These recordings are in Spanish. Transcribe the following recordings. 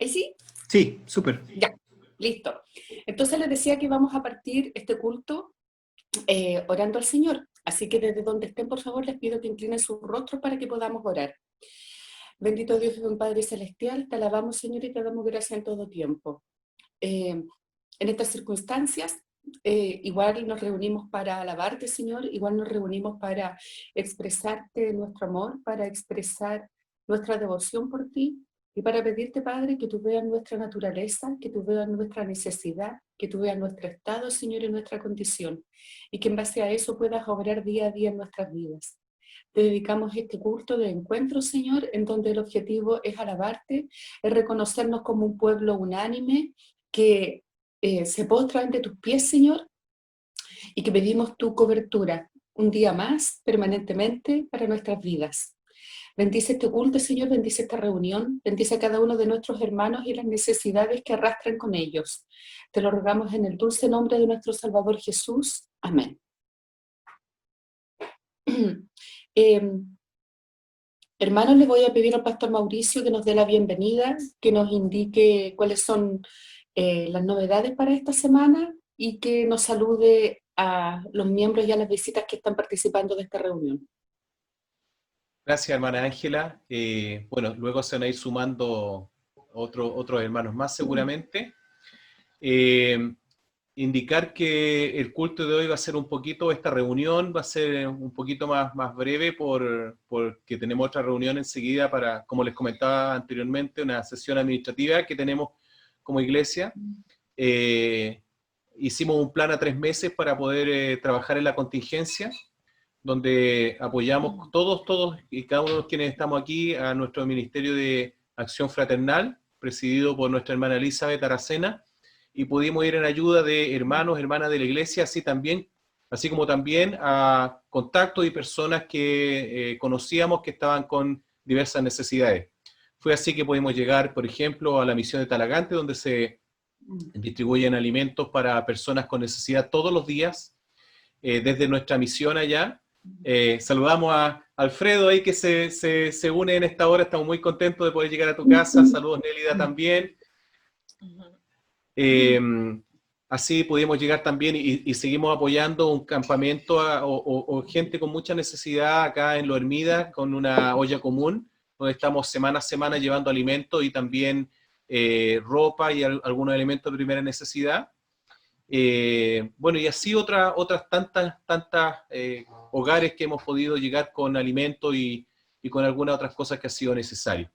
¿Ahí sí? Sí, súper. Ya, listo. Entonces les decía que vamos a partir este culto orando al Señor. Así que desde donde estén, por favor, les pido que inclinen sus rostros para que podamos orar. Bendito Dios y buen Padre Celestial, te alabamos, Señor, y te damos gracias en todo tiempo. En estas circunstancias, igual nos reunimos para alabarte, Señor, igual nos reunimos para expresarte nuestro amor, para expresar nuestra devoción por ti y para pedirte, Padre, que tú veas nuestra naturaleza, que tú veas nuestra necesidad, que tú veas nuestro estado, Señor, y nuestra condición, y que en base a eso puedas obrar día a día en nuestras vidas. Te dedicamos este culto de encuentro, Señor, en donde el objetivo es alabarte, es reconocernos como un pueblo unánime que se postra ante tus pies, Señor, y que pedimos tu cobertura un día más, permanentemente, para nuestras vidas. Bendice este culto, Señor, bendice esta reunión, bendice a cada uno de nuestros hermanos y las necesidades que arrastran con ellos. Te lo rogamos en el dulce nombre de nuestro Salvador Jesús. Amén. Hermanos, les voy a pedir al pastor Mauricio que nos dé la bienvenida, que nos indique cuáles son las novedades para esta semana y que nos salude a los miembros y a las visitas que están participando de esta reunión. Gracias, hermana Ángela. Bueno, luego se van a ir sumando otros hermanos más seguramente. Indicar que el culto de hoy va a ser un poquito, esta reunión va a ser un poquito más breve porque tenemos otra reunión enseguida para, como les comentaba anteriormente, una sesión administrativa que tenemos como iglesia. Hicimos un plan a 3 meses para poder trabajar en la contingencia, donde apoyamos todos y cada uno de quienes estamos aquí a nuestro Ministerio de Acción Fraternal, presidido por nuestra hermana Elizabeth Aracena, y pudimos ir en ayuda de hermanos, hermanas de la iglesia, así como también a contactos y personas que conocíamos que estaban con diversas necesidades. Fue así que pudimos llegar, por ejemplo, a la misión de Talagante, donde se distribuyen alimentos para personas con necesidad todos los días, desde nuestra misión allá. Saludamos a Alfredo ahí que se une en esta hora, estamos muy contentos de poder llegar a tu casa. Saludos, Nélida, también. Así pudimos llegar también y seguimos apoyando un campamento o gente con mucha necesidad acá en Lo Hermida, con una olla común, donde estamos semana a semana llevando alimentos y también ropa y algunos elementos de primera necesidad. Bueno, y así otras tantas hogares que hemos podido llegar con alimentos y con algunas otras cosas que ha sido necesario.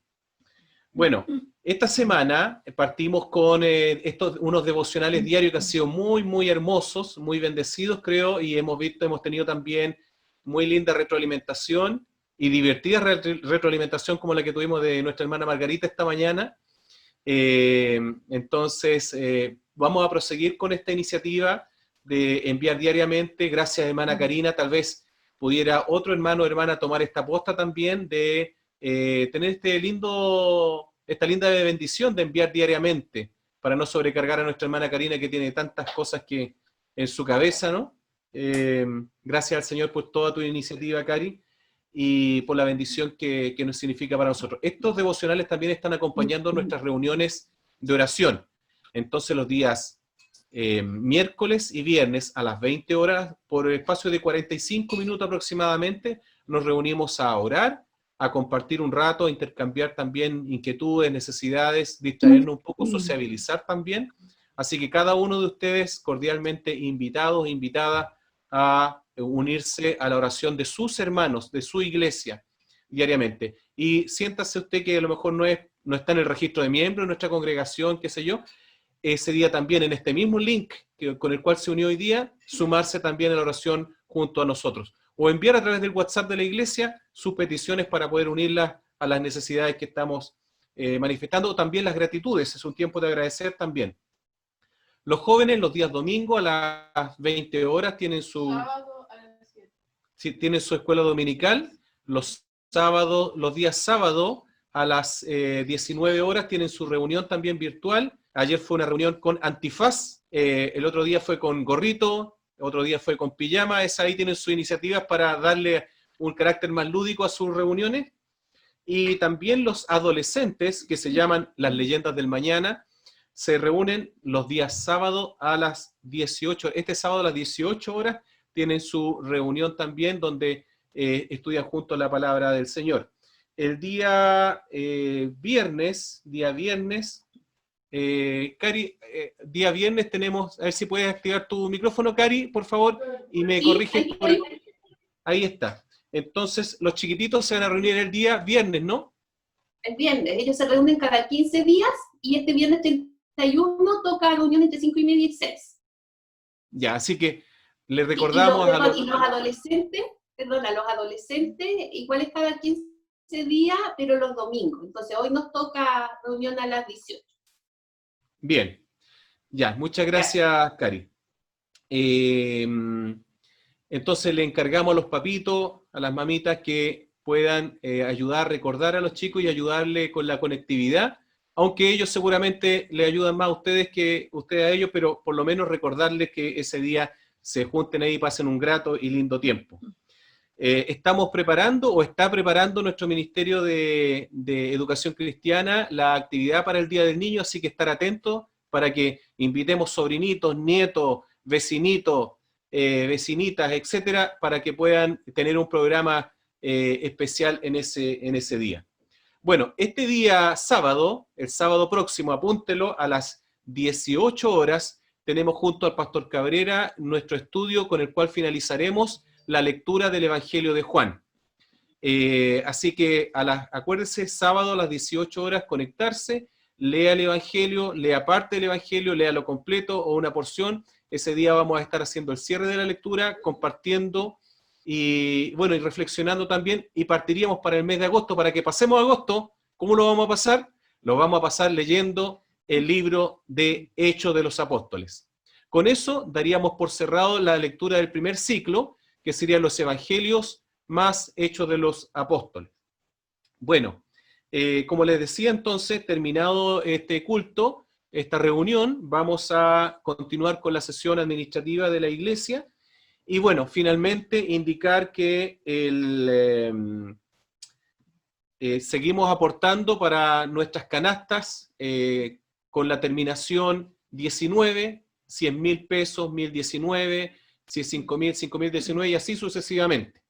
Bueno, esta semana partimos con unos devocionales diarios que han sido muy hermosos, muy bendecidos, creo, y hemos tenido también muy linda retroalimentación y divertida retroalimentación como la que tuvimos de nuestra hermana Margarita esta mañana. Entonces, vamos a proseguir con esta iniciativa de enviar diariamente. Gracias, hermana Karina. Tal vez pudiera otro hermano o hermana tomar esta posta también de tener esta linda bendición de enviar diariamente para no sobrecargar a nuestra hermana Karina, que tiene tantas cosas que en su cabeza, ¿no? Gracias al Señor por toda tu iniciativa, Cari, y por la bendición que nos significa para nosotros. Estos devocionales también están acompañando nuestras reuniones de oración. Entonces los días miércoles y viernes a las 20 horas, por el espacio de 45 minutos aproximadamente, nos reunimos a orar, a compartir un rato, a intercambiar también inquietudes, necesidades, distraernos un poco, sociabilizar también. Así que cada uno de ustedes cordialmente invitados, invitadas a unirse a la oración de sus hermanos, de su iglesia, diariamente. Y siéntase usted que a lo mejor no está en el registro de miembro de nuestra congregación, qué sé yo, ese día también en este mismo link con el cual se unió hoy día, sumarse también a la oración junto a nosotros. O enviar a través del WhatsApp de la iglesia sus peticiones para poder unirlas a las necesidades que estamos manifestando, o también las gratitudes. Es un tiempo de agradecer también. Los jóvenes los días domingo a las 20 horas tienen su escuela dominical. Los días sábado a las 19 horas tienen su reunión también virtual. Ayer fue una reunión con antifaz, el otro día fue con gorrito, otro día fue con pijama. Ahí tienen sus iniciativas para darle un carácter más lúdico a sus reuniones. y también los adolescentes, que se llaman las leyendas del mañana, se reúnen los días sábado a las 18. Este sábado a las 18 horas tienen su reunión también donde estudian juntos la palabra del Señor. El día viernes, Cari, día viernes tenemos, a ver si puedes activar tu micrófono, Cari, por favor, y me corriges. Ahí está. Entonces, los chiquititos se van a reunir el día viernes, ¿no? El viernes, ellos se reúnen cada 15 días y este viernes 31 toca reunión entre 5:30 y 6. Ya, así que les recordamos y los adolescentes, igual es cada 15 días, pero los domingos. Entonces hoy nos toca reunión a las 18. Bien, ya, muchas gracias, Cari. Entonces le encargamos a los papitos, a las mamitas que puedan ayudar a recordar a los chicos y ayudarle con la conectividad, aunque ellos seguramente le ayudan más a ustedes que ustedes a ellos, pero por lo menos recordarles que ese día se junten ahí y pasen un grato y lindo tiempo. Estamos preparando, o está preparando nuestro Ministerio de Educación Cristiana la actividad para el Día del Niño, así que estar atentos para que invitemos sobrinitos, nietos, vecinitos, vecinitas, etcétera, para que puedan tener un programa especial en ese día. Bueno, este día sábado, el sábado próximo, apúntelo, a las 18 horas, tenemos junto al Pastor Cabrera nuestro estudio con el cual finalizaremos la lectura del Evangelio de Juan. Así que acuérdense, sábado a las 18 horas conectarse, lea el Evangelio, lea parte del Evangelio, lea lo completo o una porción. Ese día vamos a estar haciendo el cierre de la lectura, compartiendo y bueno, y reflexionando también, y partiríamos para el mes de agosto, para que pasemos agosto. ¿Cómo lo vamos a pasar? Lo vamos a pasar leyendo el libro de Hechos de los Apóstoles. Con eso daríamos por cerrado la lectura del primer ciclo, que serían los Evangelios más Hechos de los Apóstoles. Bueno, como les decía entonces, terminado este culto, esta reunión, vamos a continuar con la sesión administrativa de la iglesia. Y bueno, finalmente indicar que seguimos aportando para nuestras canastas con la terminación 19, 100.000 pesos, 1.019, si es 5.000, 5.019 y así sucesivamente.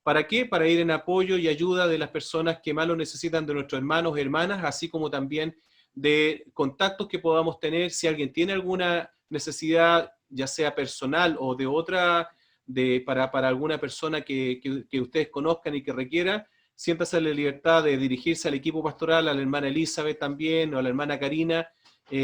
¿Para qué? Para ir en apoyo y ayuda de las personas que más lo necesitan, de nuestros hermanos y hermanas, así como también de contactos que podamos tener. Si alguien tiene alguna necesidad, ya sea personal o de otra, para alguna persona que ustedes conozcan y que requiera, siéntase la libertad de dirigirse al equipo pastoral, a la hermana Elizabeth también, o a la hermana Karina,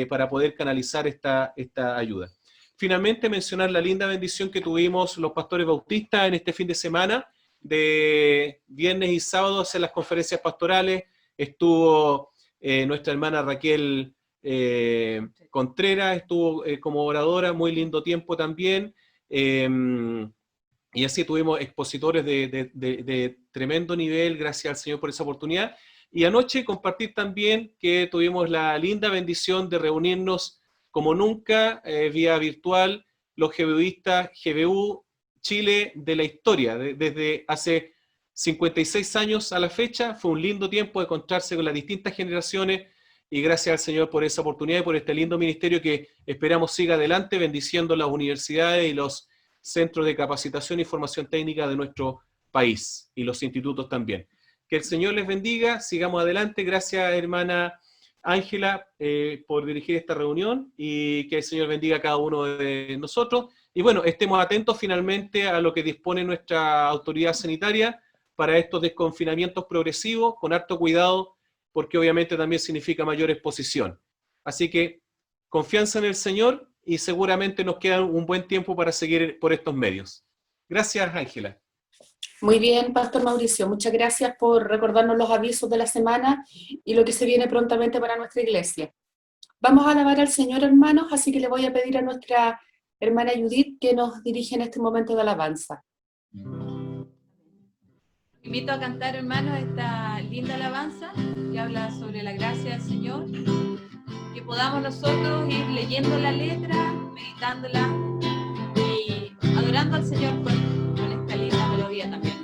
para poder canalizar esta ayuda. Finalmente, mencionar la linda bendición que tuvimos los pastores bautistas en este fin de semana, de viernes y sábado, hacer las conferencias pastorales. Estuvo nuestra hermana Raquel Contreras, estuvo como oradora, muy lindo tiempo también. Y así tuvimos expositores de tremendo nivel, gracias al Señor por esa oportunidad. Y anoche compartir también que tuvimos la linda bendición de reunirnos como nunca, vía virtual, los GBUistas, GBU Chile de la historia, desde hace 56 años a la fecha. Fue un lindo tiempo de encontrarse con las distintas generaciones, y gracias al Señor por esa oportunidad y por este lindo ministerio que esperamos siga adelante, bendiciendo las universidades y los centros de capacitación y formación técnica de nuestro país, y los institutos también. Que el Señor les bendiga, sigamos adelante. Gracias, hermana Ángela, por dirigir esta reunión, y que el Señor bendiga a cada uno de nosotros. Y bueno, estemos atentos finalmente a lo que dispone nuestra autoridad sanitaria para estos desconfinamientos progresivos, con harto cuidado, porque obviamente también significa mayor exposición. Así que confianza en el Señor, y seguramente nos queda un buen tiempo para seguir por estos medios. Gracias, Ángela. Muy bien, Pastor Mauricio, muchas gracias por recordarnos los avisos de la semana y lo que se viene prontamente para nuestra iglesia. Vamos a alabar al Señor, hermanos, así que le voy a pedir a nuestra hermana Judith que nos dirija en este momento de alabanza. Invito a cantar, hermanos, esta linda alabanza que habla sobre la gracia del Señor, que podamos nosotros ir leyendo la letra, meditándola y adorando al Señor con esta linda melodía también.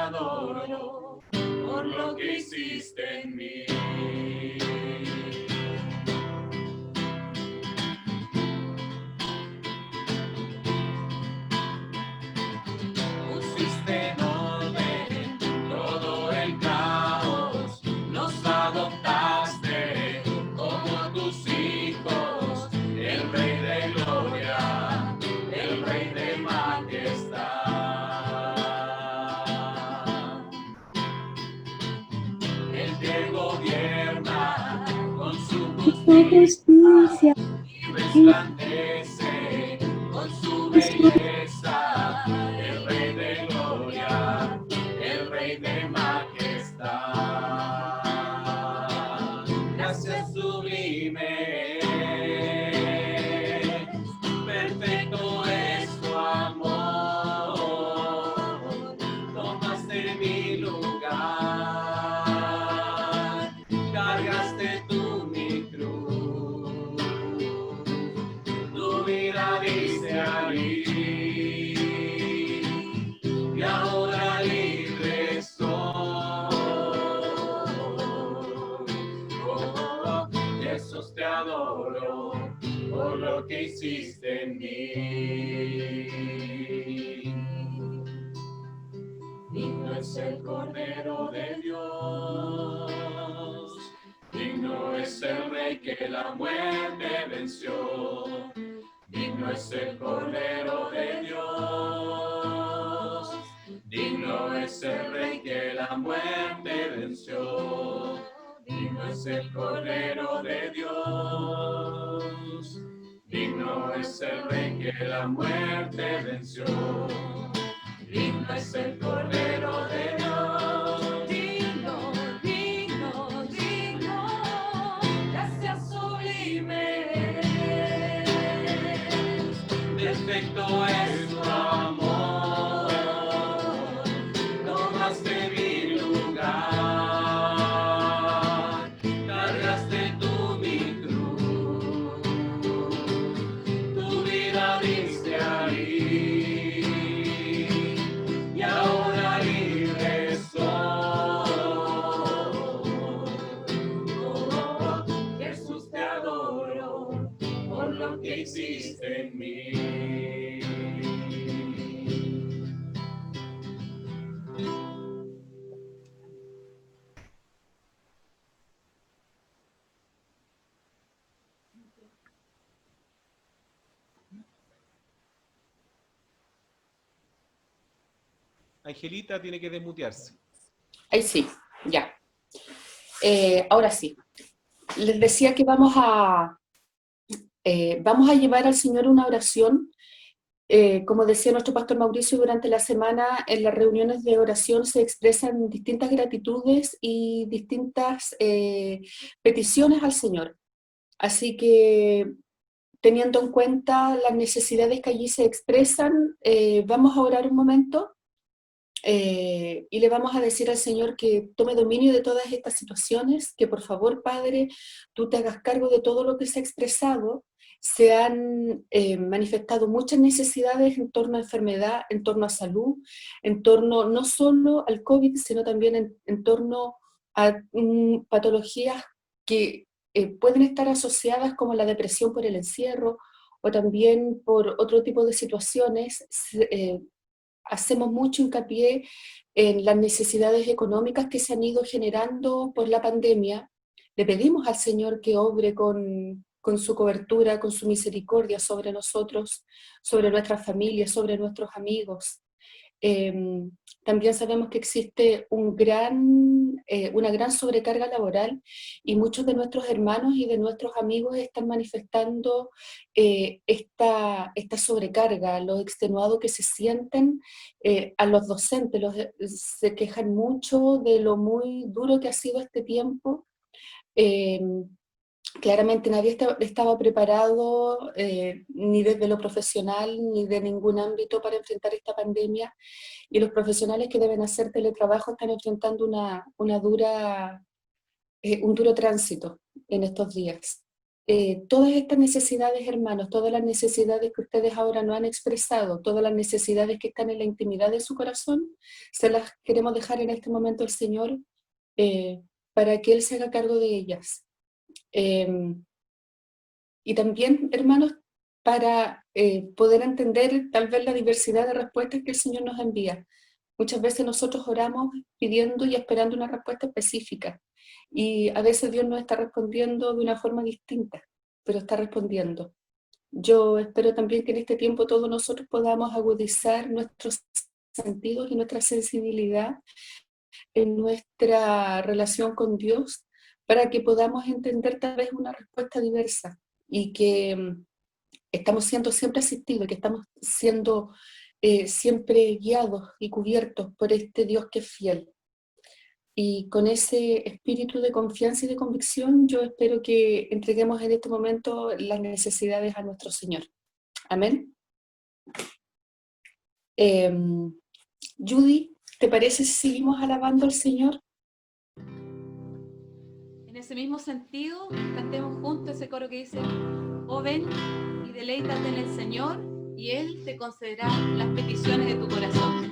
adoro por lo que hiciste en mí. Pusiste en orden todo el caos, nos adoptaste como tus hijos, el Rey de Gloria, el Rey de Majestad. El que gobierna con su justicia y resplandece con su belleza, el Rey de Gloria, el Rey de Majestad. Gracias sublime, perfecto es tu amor, tomaste mi lugar, cargaste tú mi cruz, tu vida diste ahí, y ahora libre soy. Oh, Jesús, te adoro por lo que hiciste en mí. Digno es el Cordero de Dios, digno es el Rey que la muerte venció. Digno es el Cordero de Dios, digno es el Rey que la muerte venció. Digno es el Cordero de Dios, digno es el Rey que la muerte venció. Digno es el Cordero de Dios, digno, digno, digno, gracias sublime. Perfecto es tu amor, tomaste mi lugar, cargaste tú mi cruz, tu vida diste ahí, y ahora libre soy. Oh, Jesús, te adoro por lo que hiciste en mí. Angelita tiene que desmutearse. Ahí sí, ya. Ahora sí. Les decía que vamos a llevar al Señor una oración. Como decía nuestro pastor Mauricio, durante la semana en las reuniones de oración se expresan distintas gratitudes y distintas peticiones al Señor. Así que, teniendo en cuenta las necesidades que allí se expresan, vamos a orar un momento y le vamos a decir al Señor que tome dominio de todas estas situaciones, que por favor, Padre, tú te hagas cargo de todo lo que se ha expresado. Se han manifestado muchas necesidades en torno a enfermedad, en torno a salud, en torno no solo al COVID, sino también en torno a patologías que pueden estar asociadas como la depresión por el encierro o también por otro tipo de situaciones. Hacemos mucho hincapié en las necesidades económicas que se han ido generando por la pandemia. Le pedimos al Señor que obre con su cobertura, con su misericordia sobre nosotros, sobre nuestras familias, sobre nuestros amigos. También sabemos que existe una gran sobrecarga laboral y muchos de nuestros hermanos y de nuestros amigos están manifestando esta sobrecarga, lo extenuado que se sienten. A los docentes se quejan mucho de lo muy duro que ha sido este tiempo. Claramente nadie estaba preparado, ni desde lo profesional, ni de ningún ámbito para enfrentar esta pandemia, y los profesionales que deben hacer teletrabajo están enfrentando un duro tránsito en estos días. todas estas necesidades, hermanos, todas las necesidades que ustedes ahora no han expresado, todas las necesidades que están en la intimidad de su corazón, se las queremos dejar en este momento al Señor para que Él se haga cargo de ellas. Y también, hermanos, para poder entender tal vez la diversidad de respuestas que el Señor nos envía. Muchas veces nosotros oramos pidiendo y esperando una respuesta específica, y a veces Dios nos está respondiendo de una forma distinta, pero está respondiendo. Yo espero también que en este tiempo todos nosotros podamos agudizar nuestros sentidos y nuestra sensibilidad en nuestra relación con Dios, para que podamos entender tal vez una respuesta diversa, y que estamos siendo siempre asistidos, que estamos siendo siempre guiados y cubiertos por este Dios que es fiel. Y con ese espíritu de confianza y de convicción, yo espero que entreguemos en este momento las necesidades a nuestro Señor. Amén. Judy, ¿te parece si seguimos alabando al Señor? En ese mismo sentido, cantemos juntos ese coro que dice: oh, ven y deleítate en el Señor, y Él te concederá las peticiones de tu corazón.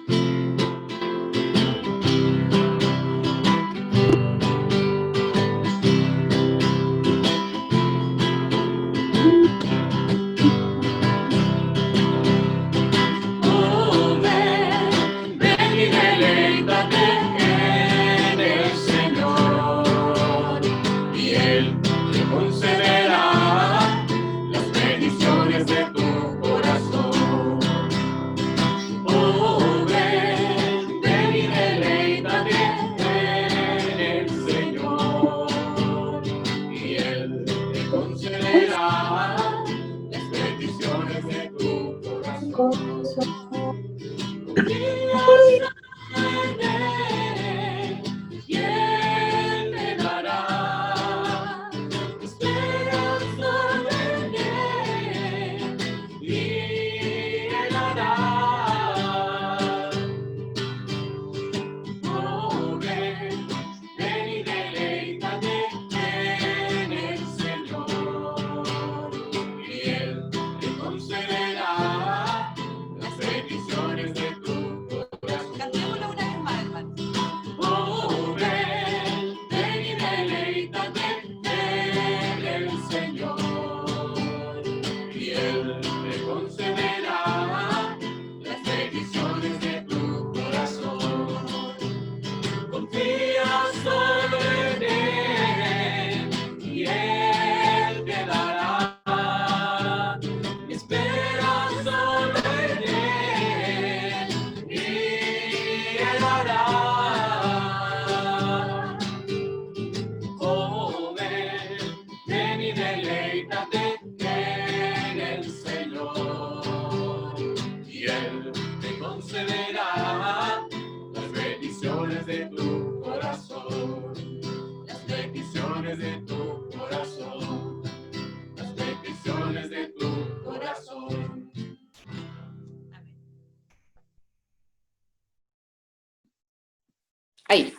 Ahí.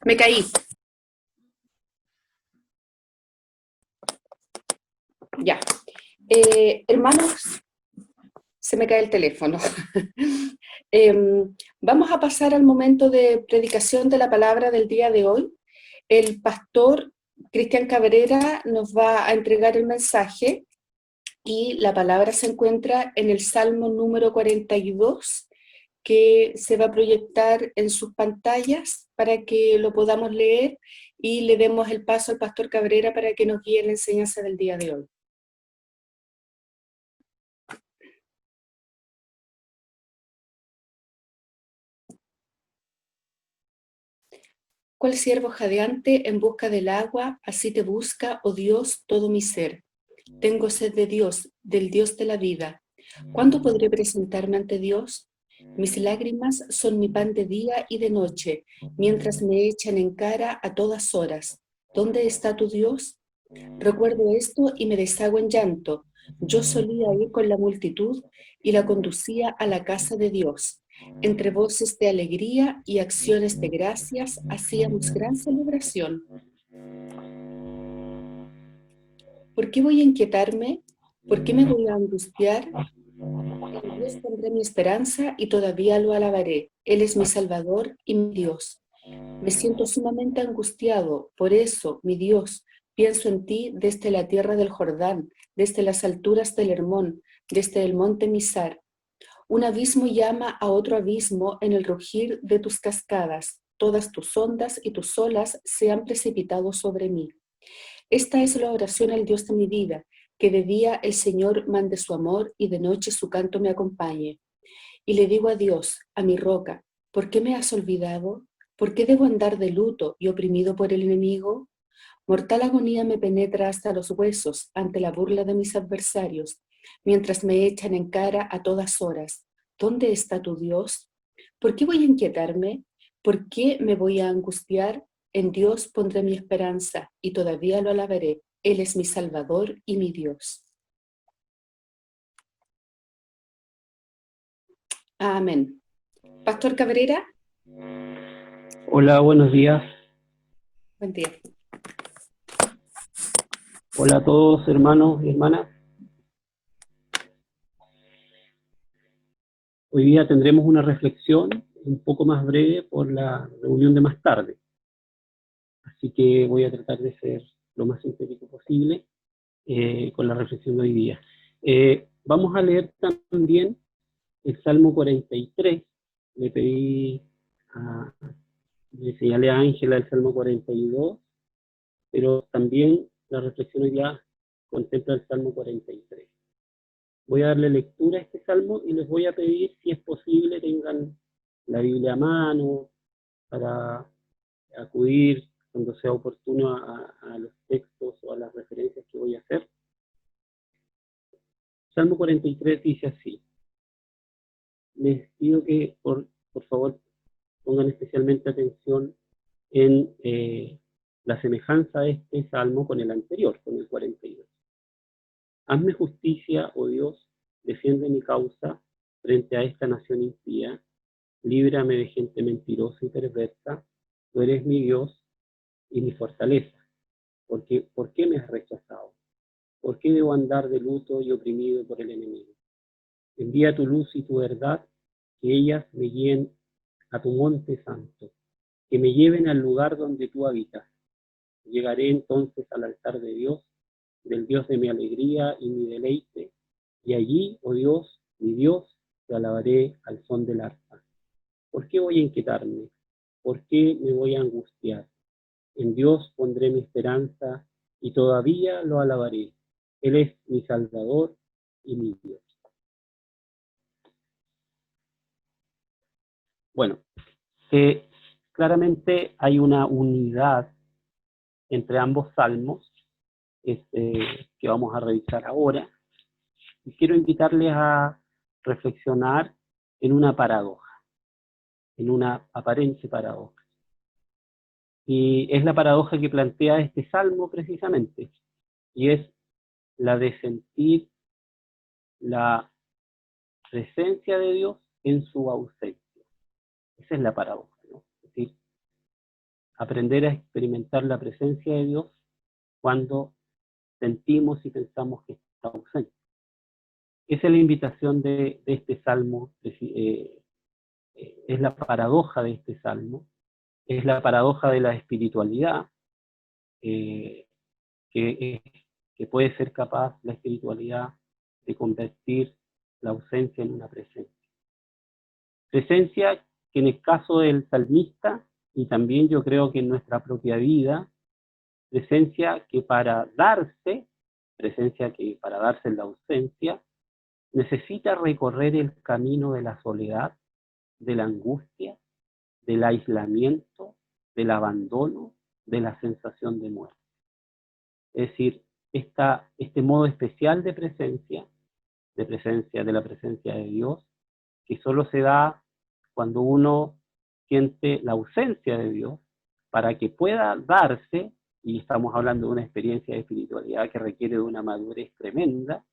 Me caí. Ya. Hermanos, se me cae el teléfono. Vamos a pasar al momento de predicación de la palabra del día de hoy. El pastor Cristian Cabrera nos va a entregar el mensaje, y la palabra se encuentra en el Salmo número 42, que se va a proyectar en sus pantallas para que lo podamos leer, y le demos el paso al pastor Cabrera para que nos guíe en la enseñanza del día de hoy. Cual siervo jadeante en busca del agua, así te busca, oh Dios, todo mi ser. Tengo sed de Dios, del Dios de la vida. ¿Cuándo podré presentarme ante Dios? Mis lágrimas son mi pan de día y de noche, mientras me echan en cara a todas horas. ¿Dónde está tu Dios? Recuerdo esto y me deshago en llanto. Yo solía ir con la multitud y la conducía a la casa de Dios. Entre voces de alegría y acciones de gracias hacíamos gran celebración. ¿Por qué voy a inquietarme? ¿Por qué me voy a angustiar? En Dios pondré mi esperanza y todavía lo alabaré. Él es mi Salvador y mi Dios. Me siento sumamente angustiado, por eso, mi Dios, pienso en ti desde la tierra del Jordán, desde las alturas del Hermón, desde el monte Mizar. Un abismo llama a otro abismo en el rugir de tus cascadas. Todas tus ondas y tus olas se han precipitado sobre mí. Esta es la oración al Dios de mi vida, que de día el Señor mande su amor y de noche su canto me acompañe. Y le digo a Dios, a mi roca, ¿por qué me has olvidado? ¿Por qué debo andar de luto y oprimido por el enemigo? Mortal agonía me penetra hasta los huesos ante la burla de mis adversarios, mientras me echan en cara a todas horas. ¿Dónde está tu Dios? ¿Por qué voy a inquietarme? ¿Por qué me voy a angustiar? En Dios pondré mi esperanza y todavía lo alabaré. Él es mi Salvador y mi Dios. Amén. Pastor Cabrera, Hola, buenos días. buen día. Hola a todos, hermanos y hermanas. Hoy día tendremos una reflexión un poco más breve por la reunión de más tarde. Así que voy a tratar de ser lo más sintético posible con la reflexión de hoy día. Vamos a leer también el Salmo 43. Le señalé a Ángela el Salmo 42, pero también la reflexión hoy día contempla el Salmo 43. Voy a darle lectura a este salmo y les voy a pedir, si es posible, tengan la Biblia a mano para acudir cuando sea oportuno a los textos o a las referencias que voy a hacer. Salmo 43 dice así. Les pido que, por favor, pongan especialmente atención en la semejanza de este salmo con el anterior, con el 42. Hazme justicia, oh Dios, defiende mi causa frente a esta nación impía, líbrame de gente mentirosa y perversa, tú eres mi Dios y mi fortaleza. ¿Por qué me has rechazado? ¿Por qué debo andar de luto y oprimido por el enemigo? Envía tu luz y tu verdad, que ellas me guíen a tu monte santo, que me lleven al lugar donde tú habitas. Llegaré entonces al altar de Dios, del Dios de mi alegría y mi deleite, y allí, oh Dios, mi Dios, te alabaré al son del arpa. ¿Por qué voy a inquietarme? ¿Por qué me voy a angustiar? En Dios pondré mi esperanza y todavía lo alabaré. Él es mi Salvador y mi Dios. Bueno, claramente hay una unidad entre ambos salmos que vamos a revisar ahora. Y quiero invitarles a reflexionar en una paradoja, en una aparente paradoja. Y es la paradoja que plantea este salmo precisamente, y es la de sentir la presencia de Dios en su ausencia. Esa es la paradoja, ¿no? Es decir, aprender a experimentar la presencia de Dios cuando sentimos y pensamos que está ausente. Esa es la invitación de este salmo, es la paradoja de este salmo, es la paradoja de la espiritualidad, que puede ser capaz la espiritualidad de convertir la ausencia en una presencia. Presencia que en el caso del salmista, y también yo creo que en nuestra propia vida, presencia que para darse en la ausencia, necesita recorrer el camino de la soledad, de la angustia, del aislamiento, del abandono, de la sensación de muerte. Es decir, este modo especial de la presencia de Dios, que solo se da cuando uno siente la ausencia de Dios, para que pueda darse, y estamos hablando de una experiencia de espiritualidad que requiere de una madurez tremenda,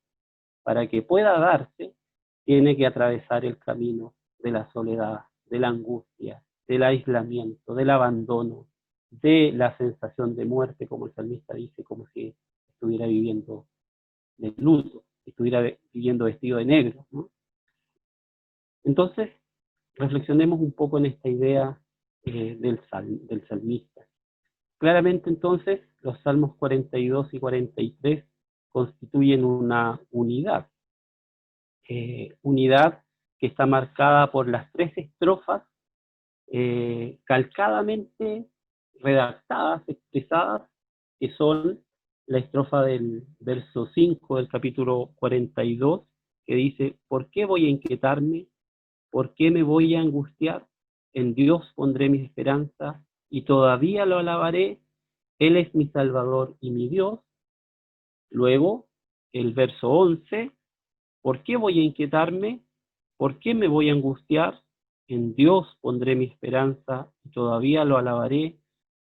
para que pueda darse, tiene que atravesar el camino de la soledad, de la angustia, del aislamiento, del abandono, de la sensación de muerte, como el salmista dice, como si estuviera viviendo de luto, estuviera viviendo vestido de negro, ¿no? Entonces, reflexionemos un poco en esta idea del salmista. Claramente, entonces, los salmos 42 y 43 constituyen una unidad. Unidad que está marcada por las 3 estrofas calcadamente redactadas, expresadas, que son la estrofa del verso 5 del capítulo 42, que dice: ¿por qué voy a inquietarme? ¿Por qué me voy a angustiar? En Dios pondré mi esperanza y todavía lo alabaré. Él es mi Salvador y mi Dios. Luego, el verso 11, ¿por qué voy a inquietarme? ¿Por qué me voy a angustiar? En Dios pondré mi esperanza y todavía lo alabaré.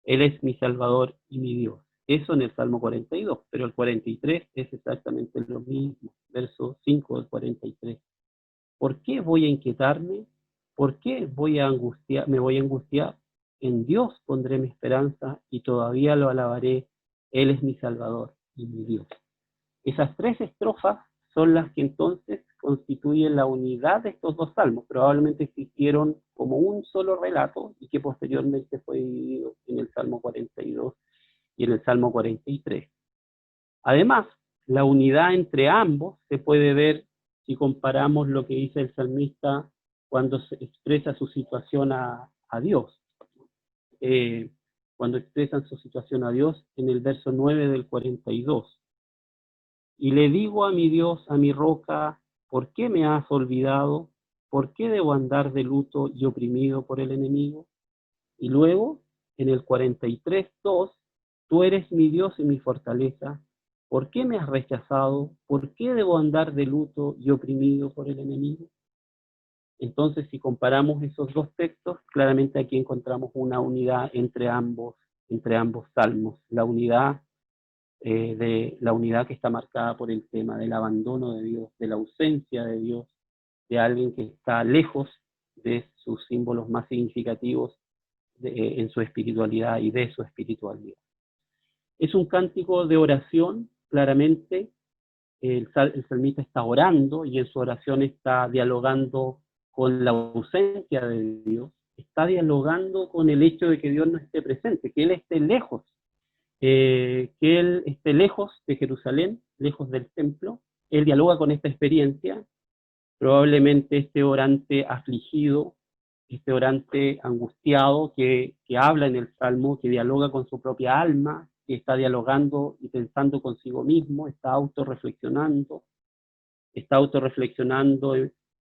Él es mi Salvador y mi Dios. Eso en el Salmo 42, pero el 43 es exactamente lo mismo, verso 5 del 43. ¿Por qué voy a inquietarme? ¿Por qué me voy a angustiar? En Dios pondré mi esperanza y todavía lo alabaré. Él es mi Salvador y mi Dios. Esas 3 estrofas son las que entonces constituyen la unidad de estos 2 salmos. Probablemente existieron como un solo relato y que posteriormente fue dividido en el Salmo 42 y en el Salmo 43. Además, la unidad entre ambos se puede ver si comparamos lo que dice el salmista cuando se expresa su situación a Dios. Cuando expresan su situación a Dios en el verso 9 del 42. Y le digo a mi Dios, a mi roca, ¿por qué me has olvidado? ¿Por qué debo andar de luto y oprimido por el enemigo? Y luego, en el 43:2, tú eres mi Dios y mi fortaleza. ¿Por qué me has rechazado? ¿Por qué debo andar de luto y oprimido por el enemigo? Entonces, si comparamos esos 2 textos, claramente aquí encontramos una unidad entre ambos salmos. La unidad que está marcada por el tema del abandono de Dios, de la ausencia de Dios, de alguien que está lejos de sus símbolos más significativos en su espiritualidad y de su espiritualidad. Es un cántico de oración, claramente. El salmista está orando y en su oración está dialogando con la ausencia de Dios, está dialogando con el hecho de que Dios no esté presente, que Él esté lejos. Que Él esté lejos de Jerusalén, lejos del templo. Él dialoga con esta experiencia. Probablemente este orante afligido, este orante angustiado que habla en el Salmo, que dialoga con su propia alma, que está dialogando y pensando consigo mismo, está autorreflexionando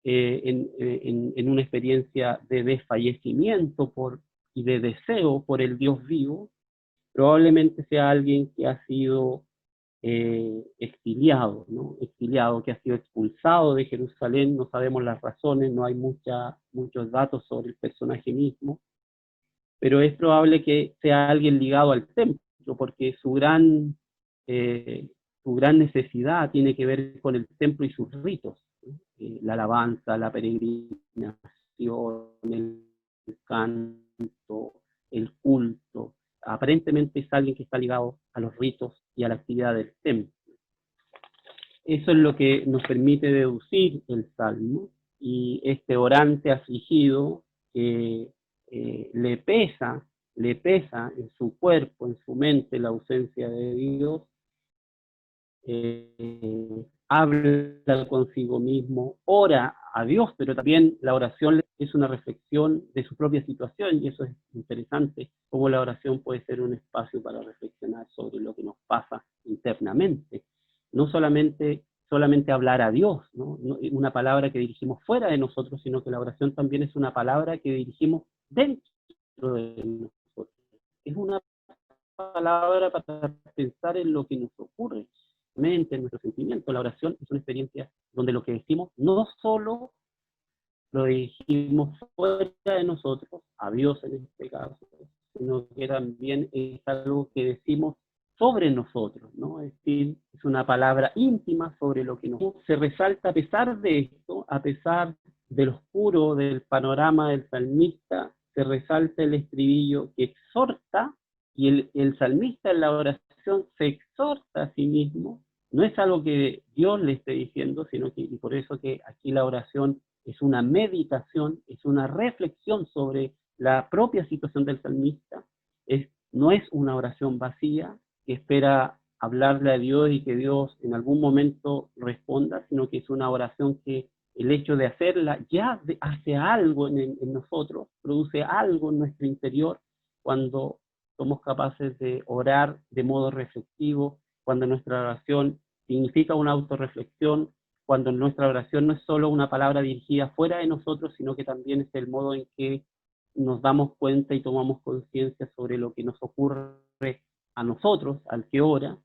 en una experiencia de desfallecimiento y de deseo por el Dios vivo. Probablemente sea alguien que ha sido exiliado, ¿no? Exiliado, que ha sido expulsado de Jerusalén. No sabemos las razones, no hay muchos datos sobre el personaje mismo, pero es probable que sea alguien ligado al templo, porque su gran necesidad tiene que ver con el templo y sus ritos, ¿no? La alabanza, la peregrinación, el canto, el culto. Aparentemente es alguien que está ligado a los ritos y a la actividad del templo. Eso es lo que nos permite deducir el Salmo, y este orante afligido le pesa en su cuerpo, en su mente, la ausencia de Dios, habla consigo mismo, ora a Dios, pero también la oración es una reflexión de su propia situación, y eso es interesante, cómo la oración puede ser un espacio para reflexionar sobre lo que nos pasa internamente. No solamente hablar a Dios, ¿no? Una palabra que dirigimos fuera de nosotros, sino que la oración también es una palabra que dirigimos dentro de nosotros. Es una palabra para pensar en lo que nos ocurre, en nuestros sentimientos. La oración es una experiencia donde lo que decimos no solo lo dirigimos fuera de nosotros, a Dios en este caso, sino que también es algo que decimos sobre nosotros, ¿no? Es decir, es una palabra íntima sobre lo que se resalta. A pesar de esto, a pesar del oscuro del panorama del salmista, se resalta el estribillo que exhorta, y el salmista en la oración reflexión se exhorta a sí mismo. No es algo que Dios le esté diciendo, sino que, y por eso que aquí la oración es una meditación, es una reflexión sobre la propia situación del salmista. No es una oración vacía que espera hablarle a Dios y que Dios en algún momento responda, sino que es una oración que el hecho de hacerla ya hace algo en nosotros, produce algo en nuestro interior cuando somos capaces de orar de modo reflexivo, cuando nuestra oración significa una autorreflexión, cuando nuestra oración no es solo una palabra dirigida fuera de nosotros, sino que también es el modo en que nos damos cuenta y tomamos conciencia sobre lo que nos ocurre a nosotros, al que ora.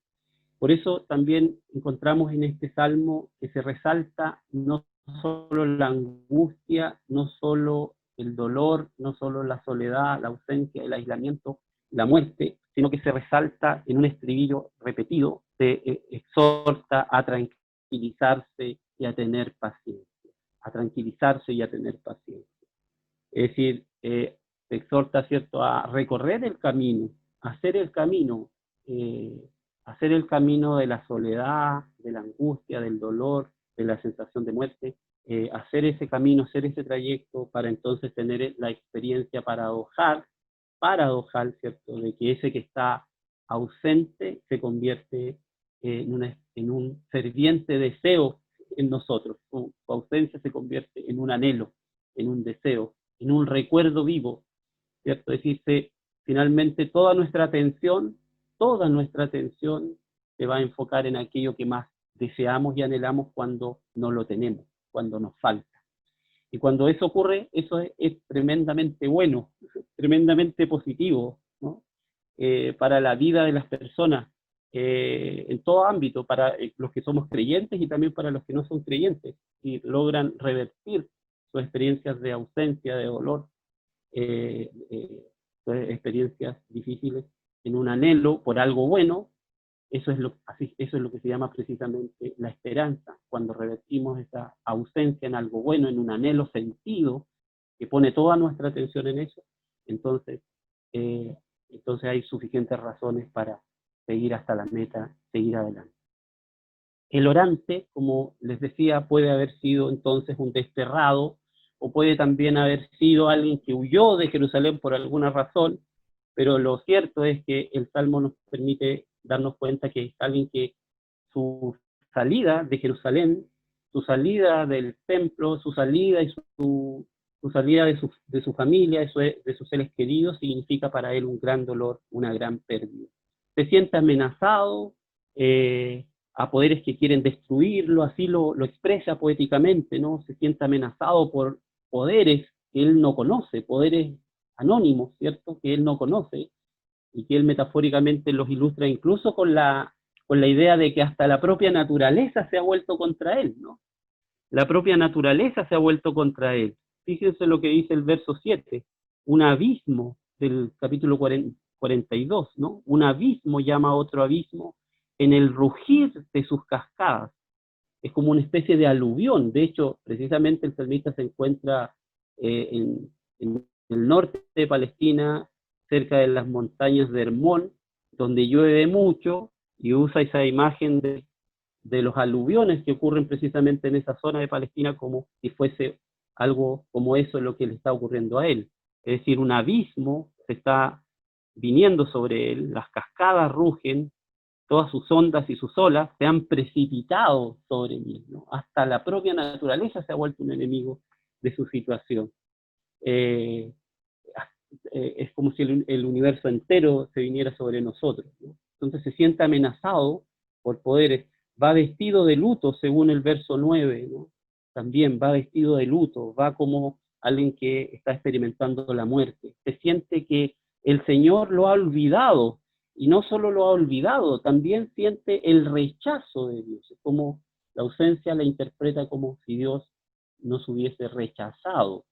Por eso también encontramos en este salmo que se resalta no solo la angustia, no solo el dolor, no solo la soledad, la ausencia, el aislamiento, la muerte, sino que se resalta en un estribillo repetido, se exhorta a tranquilizarse y a tener paciencia, a tranquilizarse y a tener paciencia. Es decir, se exhorta, ¿cierto?, a recorrer el camino, a hacer el camino de la soledad, de la angustia, del dolor, de la sensación de muerte, hacer ese camino, hacer ese trayecto para entonces tener la experiencia paradojal, ¿cierto?, de que ese que está ausente se convierte en un ferviente deseo en nosotros. Su ausencia se convierte en un anhelo, en un deseo, en un recuerdo vivo, ¿cierto? Es decir, finalmente toda nuestra atención se va a enfocar en aquello que más deseamos y anhelamos cuando no lo tenemos, cuando nos falta. Y cuando eso ocurre, eso es tremendamente bueno, tremendamente positivo, ¿no? Para la vida de las personas, en todo ámbito, para los que somos creyentes y también para los que no son creyentes, y logran revertir sus experiencias de ausencia, de dolor, sus experiencias difíciles, en un anhelo por algo bueno. Eso es lo que se llama precisamente la esperanza, cuando revertimos esa ausencia en algo bueno, en un anhelo sentido, que pone toda nuestra atención en eso, entonces hay suficientes razones para seguir hasta la meta, seguir adelante. El orante, como les decía, puede haber sido entonces un desterrado, o puede también haber sido alguien que huyó de Jerusalén por alguna razón, pero lo cierto es que el Salmo nos permite darnos cuenta que es alguien que su salida de Jerusalén, su salida del templo, su salida y su salida de su familia, de sus seres queridos, significa para él un gran dolor, una gran pérdida. Se siente amenazado a poderes que quieren destruirlo, así lo expresa poéticamente, ¿no? Se siente amenazado por poderes que él no conoce, poderes anónimos, ¿cierto?, que él no conoce, y que él metafóricamente los ilustra incluso con la idea de que hasta la propia naturaleza se ha vuelto contra él, ¿no? La propia naturaleza se ha vuelto contra él. Fíjense lo que dice el verso 7, un abismo del capítulo 42, ¿no? Un abismo llama a otro abismo en el rugir de sus cascadas. Es como una especie de aluvión. De hecho, precisamente el salmista se encuentra en el norte de Palestina, cerca de las montañas de Hermón, donde llueve mucho, y usa esa imagen de los aluviones que ocurren precisamente en esa zona de Palestina como si fuese algo como eso lo que le está ocurriendo a él. Es decir, un abismo se está viniendo sobre él, las cascadas rugen, todas sus ondas y sus olas se han precipitado sobre mí, ¿no? Hasta la propia naturaleza se ha vuelto un enemigo de su situación. Es como si el universo entero se viniera sobre nosotros, ¿no? Entonces se siente amenazado por poderes, va vestido de luto, según el verso 9, ¿no? También va vestido de luto, va como alguien que está experimentando la muerte. Se siente que el Señor lo ha olvidado, y no solo lo ha olvidado, también siente el rechazo de Dios, como la ausencia la interpreta como si Dios nos hubiese rechazado.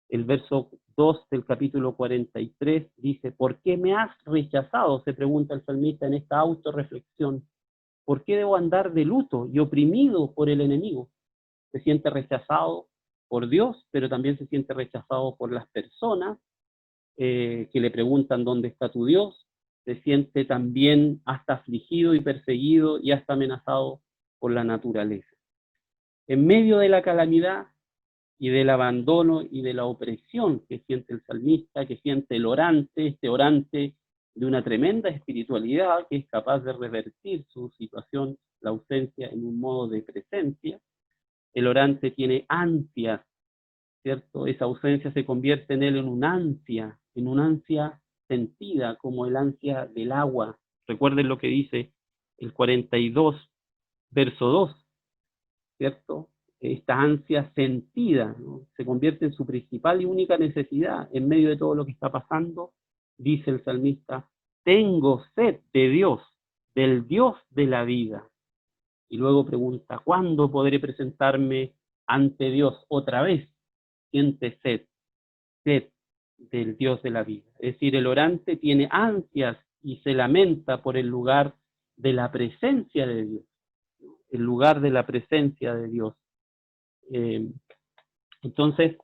El verso 2 del capítulo 43 dice, ¿por qué me has rechazado?, se pregunta el salmista en esta autorreflexión. ¿Por qué debo andar de luto y oprimido por el enemigo? Se siente rechazado por Dios, pero también se siente rechazado por las personas que le preguntan dónde está tu Dios, se siente también hasta afligido y perseguido y hasta amenazado por la naturaleza. En medio de la calamidad y del abandono y de la opresión que siente el salmista, que siente el orante, este orante de una tremenda espiritualidad que es capaz de revertir su situación, la ausencia, en un modo de presencia, el orante tiene ansias, ¿cierto? Esa ausencia se convierte en él en una ansia sentida, como el ansia del agua. Recuerden lo que dice el 42, verso 2, ¿cierto? Esta ansia sentida, ¿no? Se convierte en su principal y única necesidad en medio de todo lo que está pasando. Dice el salmista: tengo sed de Dios, del Dios de la vida. Y luego pregunta: ¿cuándo podré presentarme ante Dios otra vez? Siente sed del Dios de la vida. Es decir, el orante tiene ansias y se lamenta por el lugar de la presencia de Dios, el lugar de la presencia de Dios. Entonces,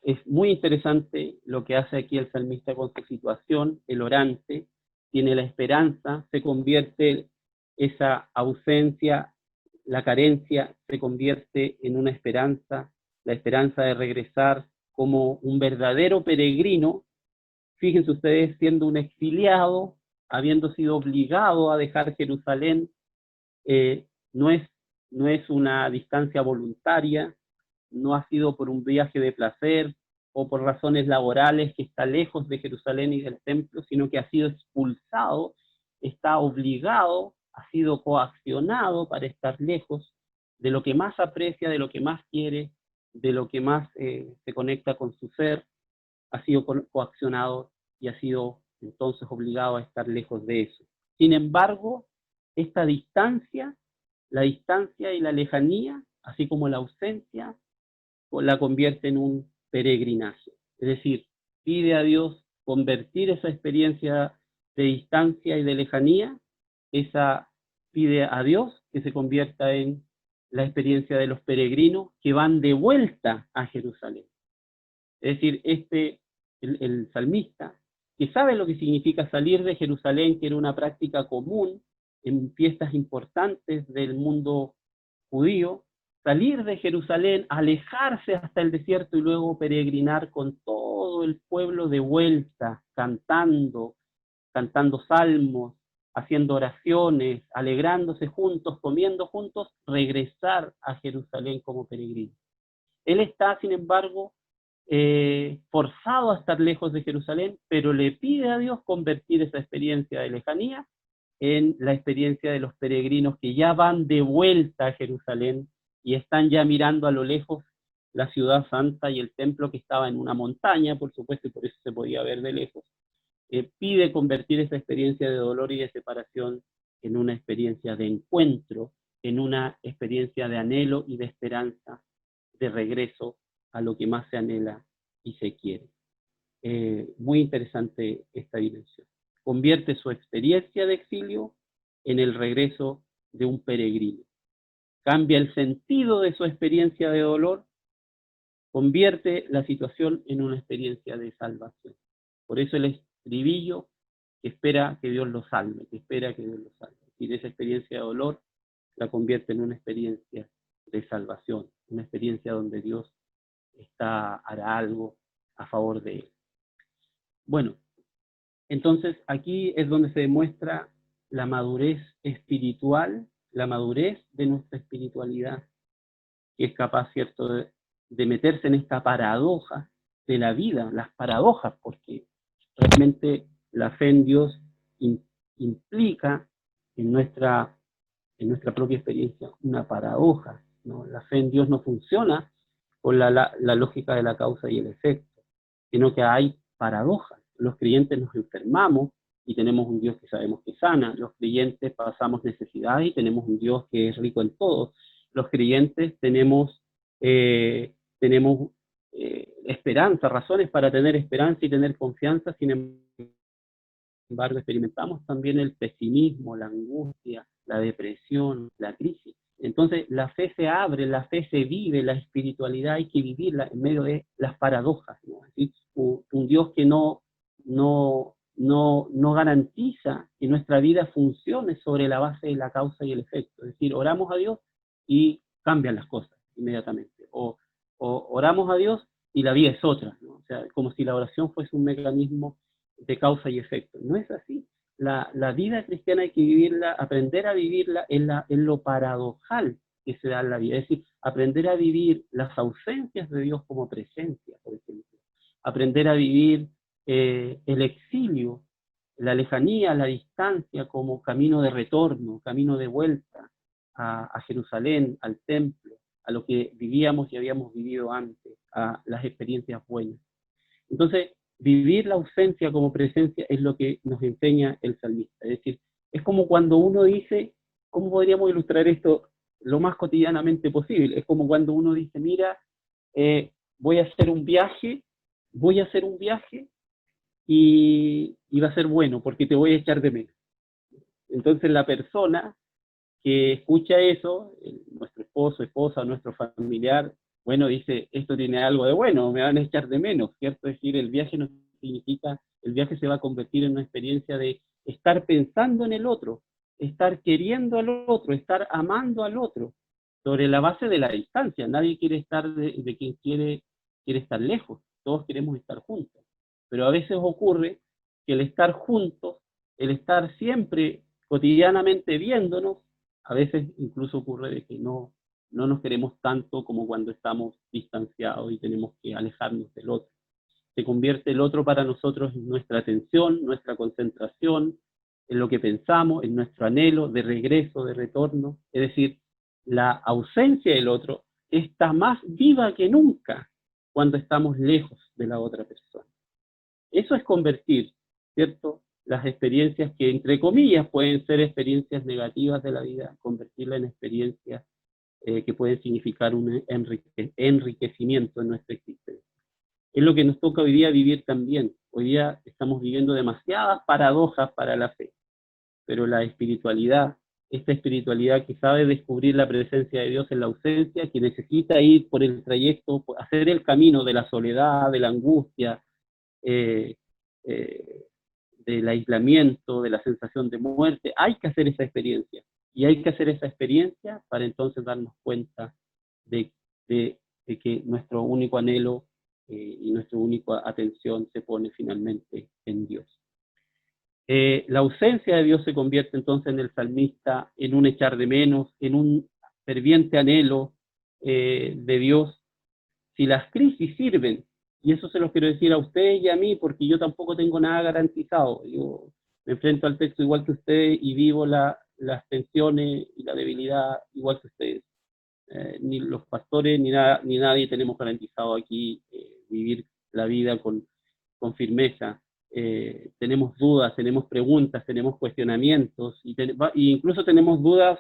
es muy interesante lo que hace aquí el salmista con su situación. El orante tiene la esperanza, se convierte esa ausencia, la carencia, se convierte en una esperanza, la esperanza de regresar como un verdadero peregrino. Fíjense ustedes, siendo un exiliado, habiendo sido obligado a dejar Jerusalén, no es una distancia voluntaria, no ha sido por un viaje de placer o por razones laborales que está lejos de Jerusalén y del templo, sino que ha sido expulsado, está obligado, ha sido coaccionado para estar lejos de lo que más aprecia, de lo que más quiere, de lo que más se conecta con su ser. Ha sido coaccionado y ha sido entonces obligado a estar lejos de eso. Sin embargo, esta distancia, la distancia y la lejanía, así como la ausencia, la convierte en un peregrinaje. Es decir, pide a Dios convertir esa experiencia de distancia y de lejanía, pide a Dios que se convierta en la experiencia de los peregrinos que van de vuelta a Jerusalén. Es decir, el salmista, que sabe lo que significa salir de Jerusalén, que era una práctica común en fiestas importantes del mundo judío, salir de Jerusalén, alejarse hasta el desierto y luego peregrinar con todo el pueblo de vuelta, cantando salmos, haciendo oraciones, alegrándose juntos, comiendo juntos, regresar a Jerusalén como peregrino. Él está, sin embargo, forzado a estar lejos de Jerusalén, pero le pide a Dios convertir esa experiencia de lejanía en la experiencia de los peregrinos que ya van de vuelta a Jerusalén y están ya mirando a lo lejos la ciudad santa y el templo que estaba en una montaña, por supuesto, y por eso se podía ver de lejos. Pide convertir esa experiencia de dolor y de separación en una experiencia de encuentro, en una experiencia de anhelo y de esperanza, de regreso a lo que más se anhela y se quiere. Muy interesante esta dimensión. Convierte su experiencia de exilio en el regreso de un peregrino. Cambia el sentido de su experiencia de dolor, convierte la situación en una experiencia de salvación. Por eso el estribillo que espera que Dios lo salve, que espera que Dios lo salve. Y de esa experiencia de dolor la convierte en una experiencia de salvación, una experiencia donde Dios hará algo a favor de él. Bueno, entonces aquí es donde se demuestra la madurez espiritual, la madurez de nuestra espiritualidad, que es capaz, ¿cierto?, de meterse en esta paradoja de la vida, las paradojas, porque realmente la fe en Dios implica en nuestra propia experiencia una paradoja, ¿no? La fe en Dios no funciona con la lógica de la causa y el efecto, sino que hay paradojas. Los creyentes nos enfermamos y tenemos un Dios que sabemos que sana. Los creyentes pasamos necesidades y tenemos un Dios que es rico en todo. Los creyentes tenemos esperanza, razones para tener esperanza y tener confianza. Sin embargo, experimentamos también el pesimismo, la angustia, la depresión, la crisis. Entonces, la fe se abre, la fe se vive, la espiritualidad hay que vivirla en medio de las paradojas, ¿no? Así, un Dios que no no garantiza que nuestra vida funcione sobre la base de la causa y el efecto. Es decir, oramos a Dios y cambian las cosas inmediatamente. O oramos a Dios y la vida es otra, ¿no? O sea, como si la oración fuese un mecanismo de causa y efecto. No es así. La vida cristiana hay que vivirla, aprender a vivirla en lo paradojal que se da en la vida. Es decir, aprender a vivir las ausencias de Dios como presencia, por ejemplo. Aprender a vivir el exilio, la lejanía, la distancia como camino de retorno, camino de vuelta a Jerusalén, al templo, a lo que vivíamos y habíamos vivido antes, a las experiencias buenas. Entonces, vivir la ausencia como presencia es lo que nos enseña el salmista. Es decir, es como cuando uno dice, ¿cómo podríamos ilustrar esto lo más cotidianamente posible? Es como cuando uno dice, mira, voy a hacer un viaje y va a ser bueno porque te voy a echar de menos. Entonces la persona que escucha eso, nuestro esposo, esposa, nuestro familiar, bueno, dice, esto tiene algo de bueno, me van a echar de menos, ¿cierto? Es decir, el viaje no significa, el viaje se va a convertir en una experiencia de estar pensando en el otro, estar queriendo al otro, estar amando al otro, sobre la base de la distancia. Nadie quiere estar de quien quiere estar lejos, todos queremos estar juntos. Pero a veces ocurre que el estar juntos, el estar siempre cotidianamente viéndonos, a veces incluso ocurre de que no nos queremos tanto como cuando estamos distanciados y tenemos que alejarnos del otro. Se convierte el otro para nosotros en nuestra atención, nuestra concentración, en lo que pensamos, en nuestro anhelo de regreso, de retorno. Es decir, la ausencia del otro está más viva que nunca cuando estamos lejos de la otra persona. Eso es convertir, ¿cierto?, las experiencias que, entre comillas, pueden ser experiencias negativas de la vida, convertirla en experiencias que pueden significar un enriquecimiento en nuestra existencia. Es lo que nos toca hoy día vivir también. Hoy día estamos viviendo demasiadas paradojas para la fe, pero la espiritualidad, esta espiritualidad que sabe descubrir la presencia de Dios en la ausencia, que necesita ir por el trayecto, hacer el camino de la soledad, de la angustia, del aislamiento, de la sensación de muerte, hay que hacer esa experiencia. Y hay que hacer esa experiencia para entonces darnos cuenta de que nuestro único anhelo y nuestra única atención se pone finalmente en Dios. La ausencia de Dios se convierte entonces en el salmista en un echar de menos, en un ferviente anhelo de Dios. Si las crisis sirven, y eso se lo quiero decir a ustedes y a mí, porque yo tampoco tengo nada garantizado. Yo me enfrento al texto igual que ustedes y vivo las tensiones y la debilidad igual que ustedes. Ni los pastores ni nadie tenemos garantizado aquí vivir la vida con firmeza. Tenemos dudas, tenemos preguntas, tenemos cuestionamientos, y incluso tenemos dudas,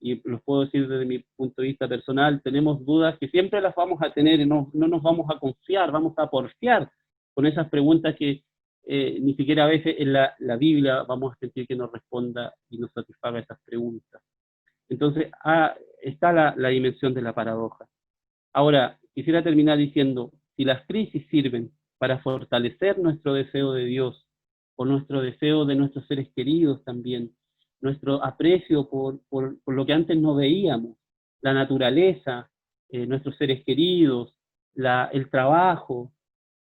y los puedo decir desde mi punto de vista personal, tenemos dudas que siempre las vamos a tener, y no nos vamos a confiar, vamos a porfiar con esas preguntas que ni siquiera a veces en la Biblia vamos a sentir que nos responda y nos satisfaga esas preguntas. Entonces, está la dimensión de la paradoja. Ahora, quisiera terminar diciendo, si las crisis sirven para fortalecer nuestro deseo de Dios, o nuestro deseo de nuestros seres queridos también, nuestro aprecio por lo que antes no veíamos, la naturaleza, nuestros seres queridos, el trabajo,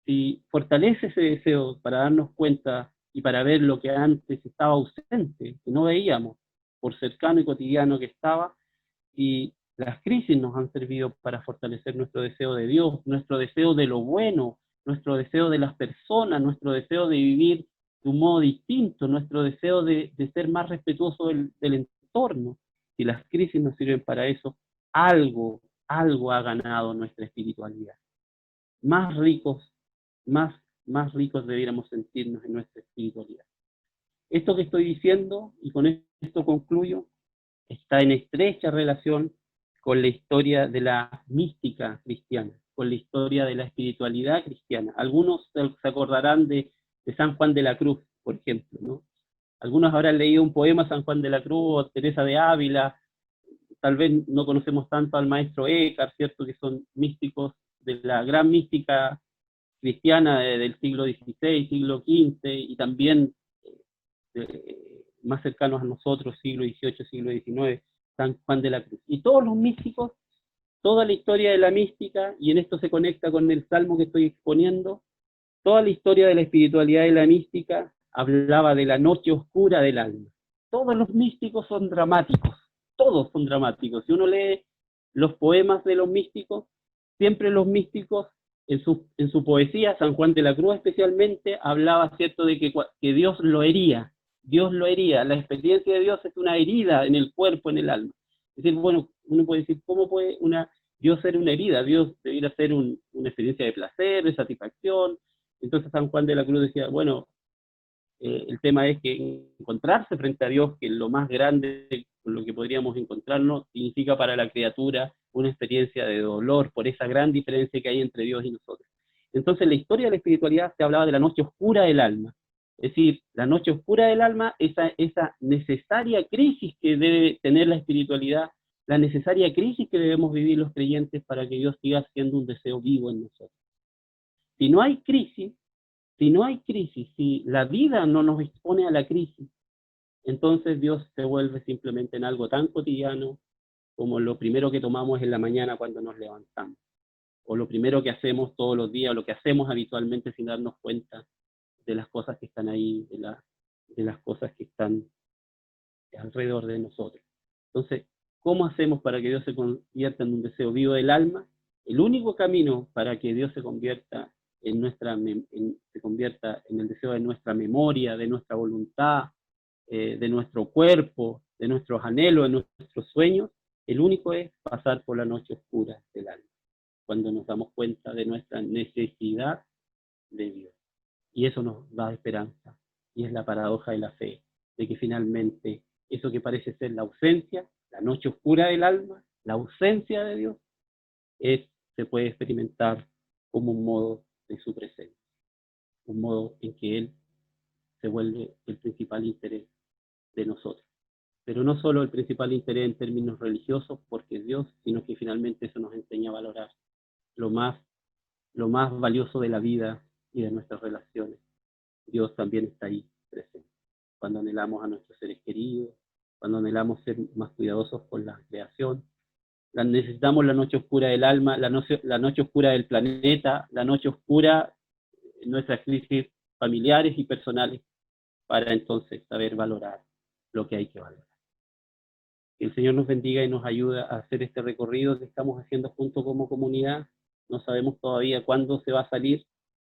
si fortalece ese deseo para darnos cuenta y para ver lo que antes estaba ausente, que no veíamos, por cercano y cotidiano que estaba, y las crisis nos han servido para fortalecer nuestro deseo de Dios, nuestro deseo de lo bueno, nuestro deseo de las personas, nuestro deseo de vivir de un modo distinto, nuestro deseo de ser más respetuoso del entorno. Si las crisis nos sirven para eso, algo ha ganado nuestra espiritualidad. Más ricos debiéramos sentirnos en nuestra espiritualidad. Esto que estoy diciendo, y con esto concluyo, está en estrecha relación con la historia de la mística cristiana, con la historia de la espiritualidad cristiana. Algunos se acordarán de San Juan de la Cruz, por ejemplo, ¿no? Algunos habrán leído un poema de San Juan de la Cruz, o Teresa de Ávila, tal vez no conocemos tanto al maestro Eckhart, ¿cierto?, que son místicos de la gran mística cristiana del siglo XVI, siglo XV, y también más cercanos a nosotros, siglo XVIII, siglo XIX, San Juan de la Cruz. Y todos los místicos, toda la historia de la mística, y en esto se conecta con el salmo que estoy exponiendo, toda la historia de la espiritualidad de la mística hablaba de la noche oscura del alma. Todos los místicos son dramáticos, todos son dramáticos. Si uno lee los poemas de los místicos, siempre los místicos, en su poesía, San Juan de la Cruz especialmente, hablaba, ¿cierto?, de que Dios lo hería. Dios lo hería. La experiencia de Dios es una herida en el cuerpo, en el alma. Es decir, bueno, uno puede decir, ¿cómo puede Dios ser una herida? Dios debería ser una experiencia de placer, de satisfacción. Entonces San Juan de la Cruz decía, bueno, el tema es que encontrarse frente a Dios, que es lo más grande con lo que podríamos encontrarnos, significa para la criatura una experiencia de dolor por esa gran diferencia que hay entre Dios y nosotros. Entonces, en la historia de la espiritualidad se hablaba de la noche oscura del alma. Es decir, la noche oscura del alma, esa necesaria crisis que debe tener la espiritualidad, la necesaria crisis que debemos vivir los creyentes para que Dios siga siendo un deseo vivo en nosotros. Si no hay crisis, si la vida no nos expone a la crisis, entonces Dios se vuelve simplemente en algo tan cotidiano como lo primero que tomamos en la mañana cuando nos levantamos, o lo primero que hacemos todos los días, o lo que hacemos habitualmente sin darnos cuenta de las cosas que están ahí, de las cosas que están alrededor de nosotros. Entonces, ¿cómo hacemos para que Dios se convierta en un deseo vivo del alma? El único camino para que Dios se convierta se convierta en el deseo de nuestra memoria, de nuestra voluntad, de nuestro cuerpo, de nuestros anhelos, de nuestros sueños, el único es pasar por la noche oscura del alma, cuando nos damos cuenta de nuestra necesidad de Dios. Y eso nos da esperanza, y es la paradoja de la fe, de que finalmente eso que parece ser la ausencia, la noche oscura del alma, la ausencia de Dios, se puede experimentar como un modo de su presencia, un modo en que Él se vuelve el principal interés de nosotros. Pero no solo el principal interés en términos religiosos, porque es Dios, sino que finalmente eso nos enseña a valorar lo más valioso de la vida y de nuestras relaciones. Dios también está ahí presente. Cuando anhelamos a nuestros seres queridos, cuando anhelamos ser más cuidadosos con la creación, necesitamos la noche oscura del alma, la noche oscura del planeta, la noche oscura en nuestras crisis familiares y personales, para entonces saber valorar lo que hay que valorar. Que el Señor nos bendiga y nos ayude a hacer este recorrido que estamos haciendo juntos como comunidad. No sabemos todavía cuándo se va a salir,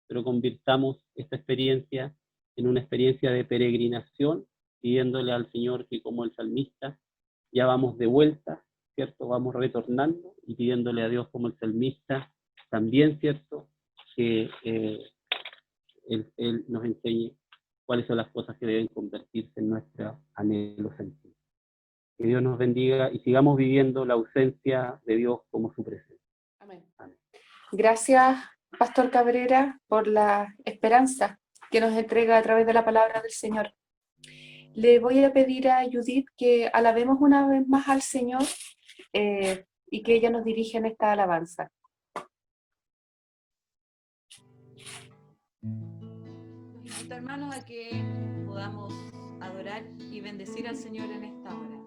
pero convirtamos esta experiencia en una experiencia de peregrinación, pidiéndole al Señor que, como el salmista, ya vamos de vuelta, ¿cierto? Vamos retornando y pidiéndole a Dios, como el salmista, también, ¿cierto?, que Él nos enseñe cuáles son las cosas que deben convertirse en nuestro anhelo sentido. Que Dios nos bendiga y sigamos viviendo la ausencia de Dios como su presencia. Amén. Amén. Gracias, Pastor Cabrera, por la esperanza que nos entrega a través de la palabra del Señor. Le voy a pedir a Judith que alabemos una vez más al Señor y que ella nos dirija en esta alabanza. Los invito, hermanos, a que podamos adorar y bendecir al Señor en esta hora.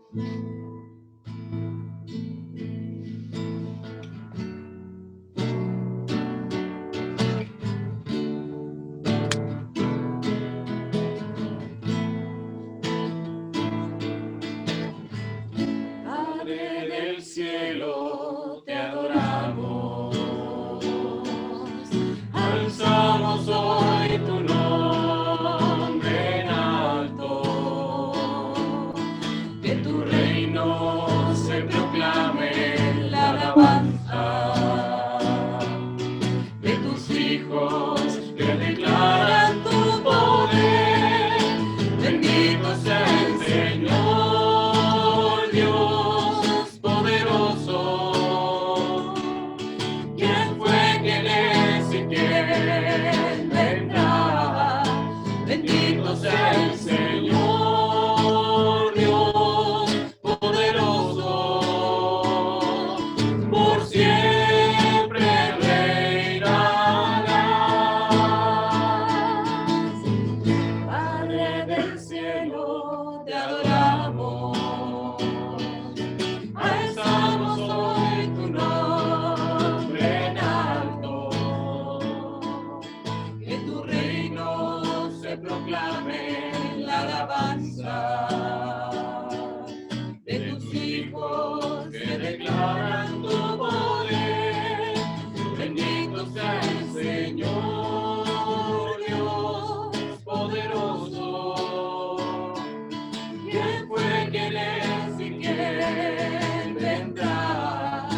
Padre del cielo, te adoramos, alzamos hoy tu nombre en alto, que tu reino se proclame en la alabanza de tus hijos que declaran tu poder. Bendito sea el Señor, Dios poderoso, quien fue, quien es y quien vendrá. Bendito sea el Señor, Dios poderoso, por siempre reinará. proclamen la alabanza de tus hijos que declaran tu poder. Bendito sea el Señor, Dios poderoso. ¿Quién fue, quién es y quién vendrá?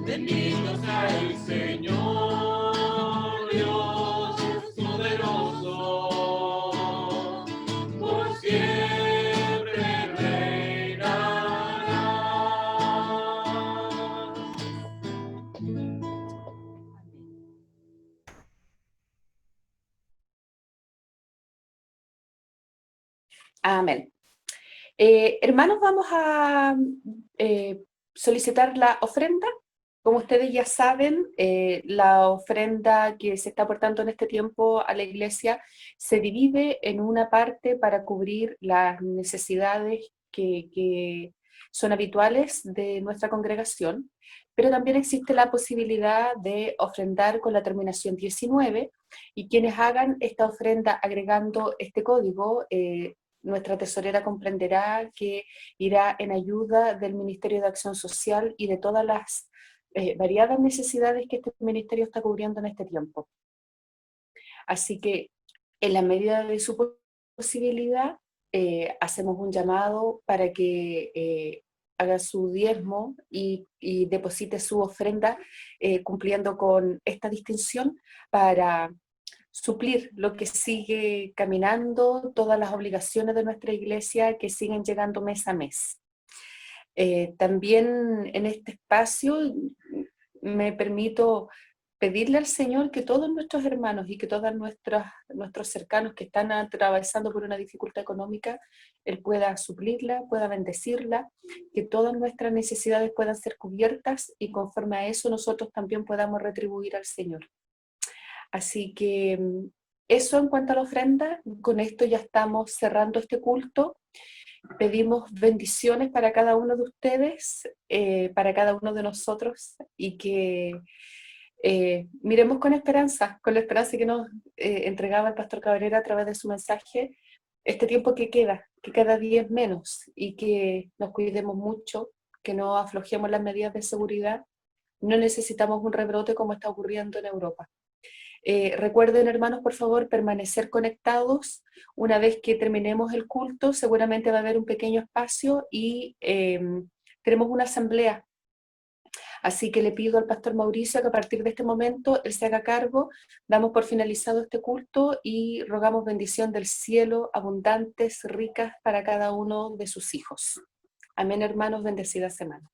Bendito sea el Señor, Dios poderoso. Por siempre reinará. Amén. Hermanos, vamos a solicitar la ofrenda. Como ustedes ya saben, la ofrenda que se está aportando en este tiempo a la iglesia se divide en una parte para cubrir las necesidades que son habituales de nuestra congregación, pero también existe la posibilidad de ofrendar con la terminación 19, y quienes hagan esta ofrenda agregando este código, nuestra tesorera comprenderá que irá en ayuda del Ministerio de Acción Social y de todas las variadas necesidades que este ministerio está cubriendo en este tiempo. Así que, en la medida de su posibilidad, hacemos un llamado para que haga su diezmo y deposite su ofrenda cumpliendo con esta distinción para suplir lo que sigue caminando, todas las obligaciones de nuestra iglesia que siguen llegando mes a mes. También en este espacio me permito pedirle al Señor que todos nuestros hermanos y que todos nuestros cercanos que están atravesando por una dificultad económica, Él pueda suplirla, pueda bendecirla, que todas nuestras necesidades puedan ser cubiertas y conforme a eso nosotros también podamos retribuir al Señor. Así que eso en cuanto a la ofrenda. Con esto ya estamos cerrando este culto. Pedimos bendiciones para cada uno de ustedes, para cada uno de nosotros, y que miremos con la esperanza que nos entregaba el pastor Cabrera a través de su mensaje, este tiempo que queda, que cada día es menos, y que nos cuidemos mucho, que no aflojemos las medidas de seguridad. No necesitamos un rebrote como está ocurriendo en Europa. Recuerden, hermanos, por favor, permanecer conectados. Una vez que terminemos el culto, seguramente va a haber un pequeño espacio y tenemos una asamblea. Así que le pido al pastor Mauricio que a partir de este momento él se haga cargo. Damos por finalizado este culto y rogamos bendición del cielo, abundantes, ricas para cada uno de sus hijos. Amén, hermanos, bendecida semana.